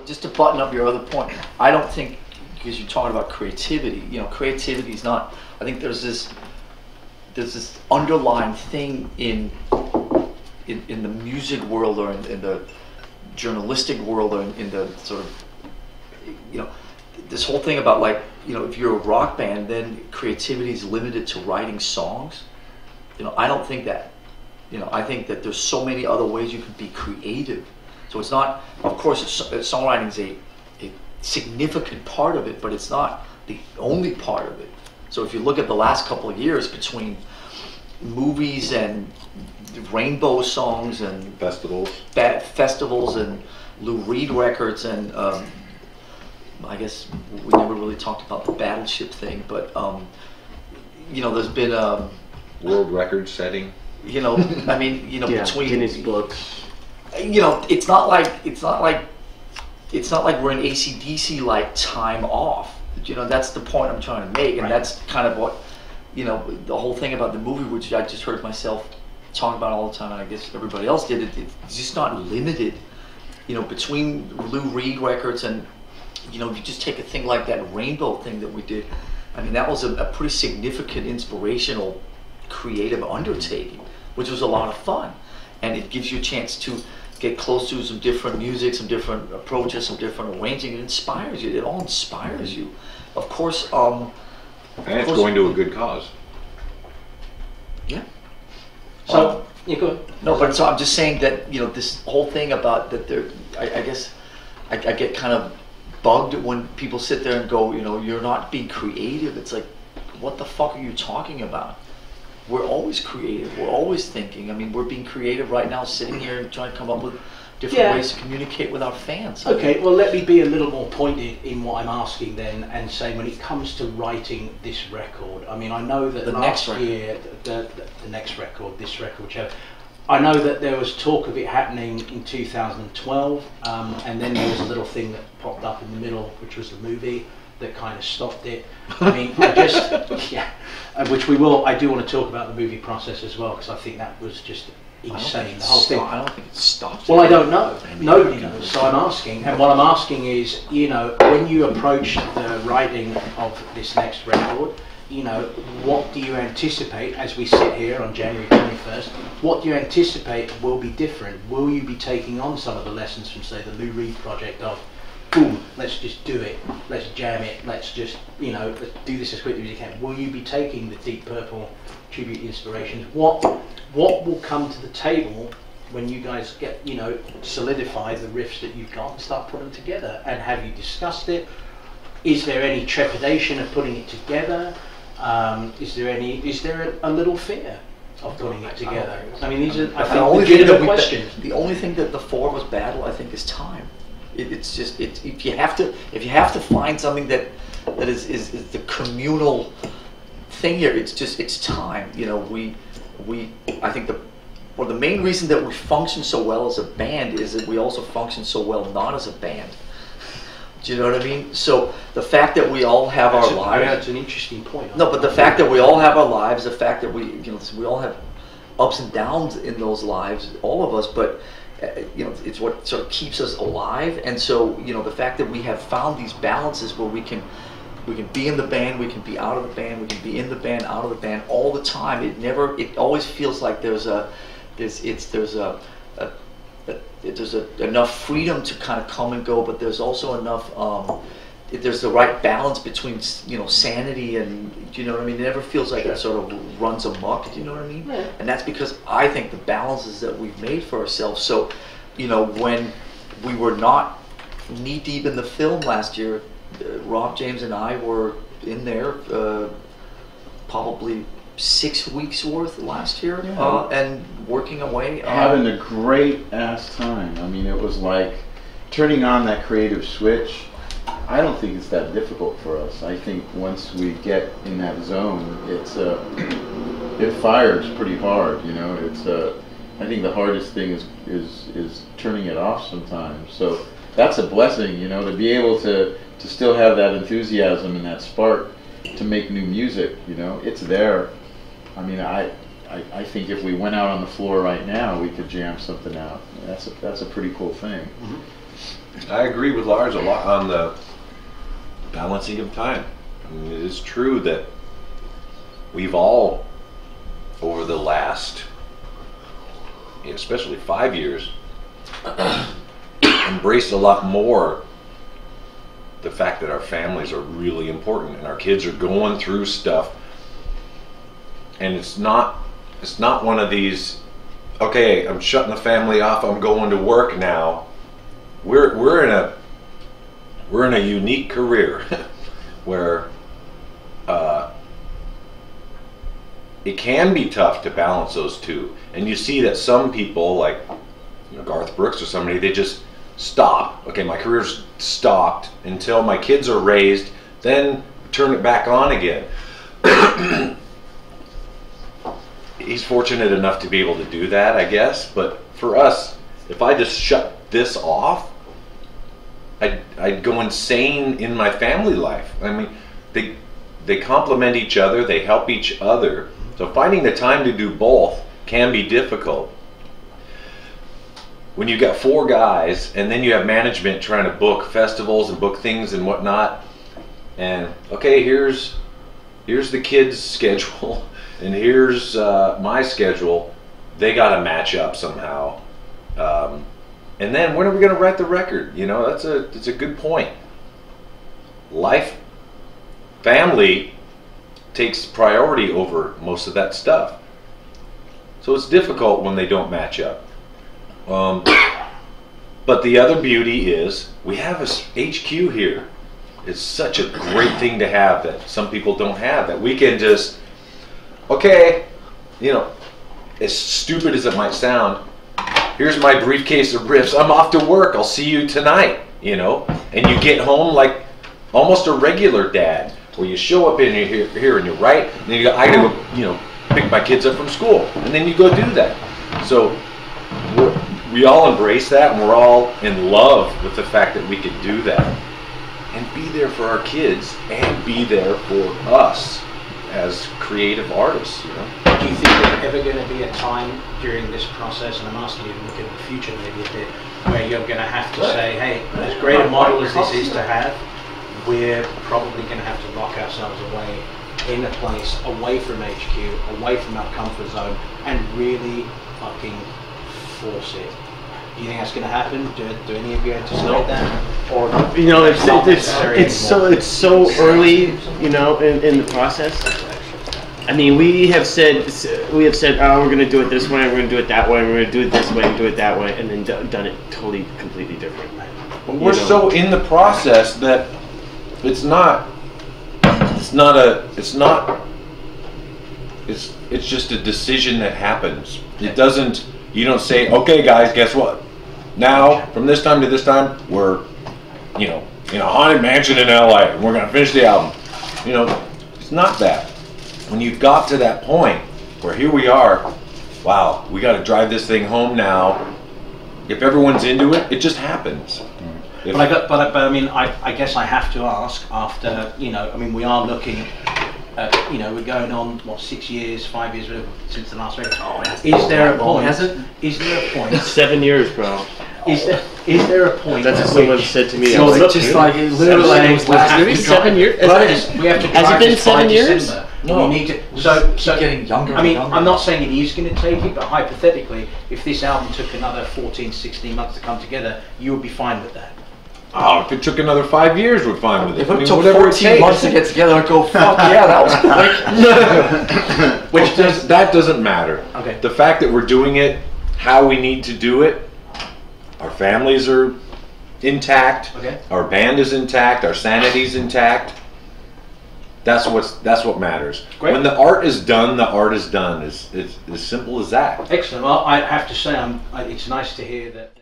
Just to button up your other point, I don't think, because you're talking about creativity, creativity is not, I think there's this underlying thing in the music world, or in the journalistic world, or in the sort of, this whole thing about, like, if you're a rock band, then creativity is limited to writing songs. I don't think that. I think that there's so many other ways you can be creative. So it's not, of course, songwriting is a significant part of it, but it's not the only part of it. So if you look at the last couple of years, between movies and rainbow songs and festivals and Lou Reed records, and I guess we never really talked about the Battleship thing, but there's been world record setting. I mean, between Guinness books. It's not like we're in AC/DC like time off. That's the point I'm trying to make, and that's kind of what the whole thing about the movie, which I just heard myself talk about all the time, and I guess everybody else did. It's just not limited. Between Lou Reed records and if you just take a thing like that Rainbow thing that we did, I mean, that was a pretty significant inspirational creative undertaking, which was a lot of fun, and it gives you a chance to get close to some different music, some different approaches, some different arranging. It inspires you. It all inspires you. Of course, and it's going to a good cause. Yeah. So you go. No, but so I'm just saying that this whole thing about that. I guess I get kind of bugged when people sit there and go, you're not being creative. It's like, what the fuck are you talking about? We're always creative. We're always thinking. I mean, we're being creative right now, sitting here and trying to come up with different ways to communicate with our fans. Okay, well, let me be a little more pointed in what I'm asking then, and say, when it comes to writing this record, I mean, I know that last year, the next record, this record, whichever, I know that there was talk of it happening in 2012, and then there was a little thing that popped up in the middle, which was the movie, that kind of stopped it. I mean, which I do want to talk about the movie process as well, because I think that was just insane, the whole thing. I don't think it stopped. Well, I don't know. Nobody knows, so I'm asking. And what I'm asking is, when you approach the writing of this next record, what do you anticipate, as we sit here on January 21st, what do you anticipate will be different? Will you be taking on some of the lessons from, say, the Lou Reed project of, boom, let's just do it, let's jam it, let's just, let's do this as quickly as you can? Will you be taking the Deep Purple tribute inspirations? What will come to the table when you guys get, solidify the riffs that you've got and start putting them together? And have you discussed it? Is there any trepidation of putting it together? Is there a little fear of putting it together? I mean, these are legitimate questions. The only thing that the four of us battle, I think, is time. It's just if you have to find something that is the communal thing here. It's time. I think the main reason that we function so well as a band is that we also function so well not as a band. Do you know what I mean? So the fact that we all have our lives. That's an interesting point. No, but the fact that we all have our lives, the fact that we all have ups and downs in those lives, all of us, but it's what sort of keeps us alive. And so the fact that we have found these balances where we can be in the band, we can be out of the band, we can be in the band, out of the band all the time. It always feels like there's enough freedom to kind of come and go, but there's also enough there's the right balance between sanity and, you know what I mean? It never feels like it sort of runs amok, do you know what I mean? Yeah. And that's because I think the balances that we've made for ourselves. So, when we were not knee deep in the film last year, Rob, James, and I were in there probably 6 weeks worth last year, and working away. Having a great ass time. I mean, it was like turning on that creative switch. I don't think it's that difficult for us. I think once we get in that zone, it fires pretty hard. I think the hardest thing is turning it off sometimes. So that's a blessing, to be able to still have that enthusiasm and that spark to make new music. It's there. I mean, I think if we went out on the floor right now, we could jam something out. That's a pretty cool thing. Mm-hmm. I agree with Lars a lot on the balancing of time. I mean, it is true that we've all, over the last, especially 5 years, embraced a lot more the fact that our families are really important and our kids are going through stuff, and it's not one of these, okay, I'm shutting the family off, I'm going to work now. We're in a unique career where it can be tough to balance those two, and you see that some people, like Garth Brooks or somebody, they just stop. Okay, my career's stopped until my kids are raised, then turn it back on again. He's fortunate enough to be able to do that, I guess, but for us, if I just shut this off, I'd go insane in my family life. I mean, they complement each other, they help each other, so finding the time to do both can be difficult. When you got 4 guys and then you have management trying to book festivals and book things and whatnot, and okay, here's the kids' schedule and here's my schedule, they got to match up somehow. And then when are we going to write the record? That's a good point. Family takes priority over most of that stuff. So it's difficult when they don't match up. But the other beauty is we have a HQ here. It's such a great thing to have that some people don't have, that we can just, okay, as stupid as it might sound, here's my briefcase of riffs, I'm off to work, I'll see you tonight, and you get home like almost a regular dad, where you show up in here and you write, and then I gotta go, pick my kids up from school, and then you go do that. So we all embrace that, and we're all in love with the fact that we could do that and be there for our kids and be there for us as creative artists. Do you think there's ever going to be a time during this process, and I'm asking you to look at the future maybe a bit, where you're going to have to say, hey, as great a model as this is to have, we're probably going to have to lock ourselves away in a place away from HQ, away from our comfort zone, and really fucking force it? Do you think that's going to happen? Do any of you anticipate that? Or it's so early, in the process. I mean, we have said, oh, we're going to do it this way, we're going to do it that way, we're going to do it this way and do it that way, and then done it totally, completely different. Well, we're so in the process that it's just a decision that happens. It doesn't, you don't say, okay guys, guess what? Now, from this time to this time, we're, in a haunted mansion in LA, and we're going to finish the album. It's not that. When you've got to that point where here we are, wow, we got to drive this thing home now. If everyone's into it, it just happens. But I guess I have to ask, after, we are looking at, we're going on, 6 years, 5 years since the last record. Is there a point? Is there a point? 7 years, bro. Is there a point? That's what someone said to me. So just like literally 7 years. We have to Has it been 7 years? December. No. We need to. So getting younger. I'm not saying it is going to take it, but hypothetically, if this album took another 14, 16 months to come together, you would be fine with that. Oh, if it took another 5 years, we're fine with it. If it took 14 months to get together, I'd go, fuck yeah, that was quick. That doesn't matter. Okay. The fact that we're doing it how we need to do it, our families are intact, okay. Our band is intact, our sanity's intact. That's what matters. Great. When the art is done, the art is done. It's as simple as that. Excellent. Well, I have to say, it's nice to hear that.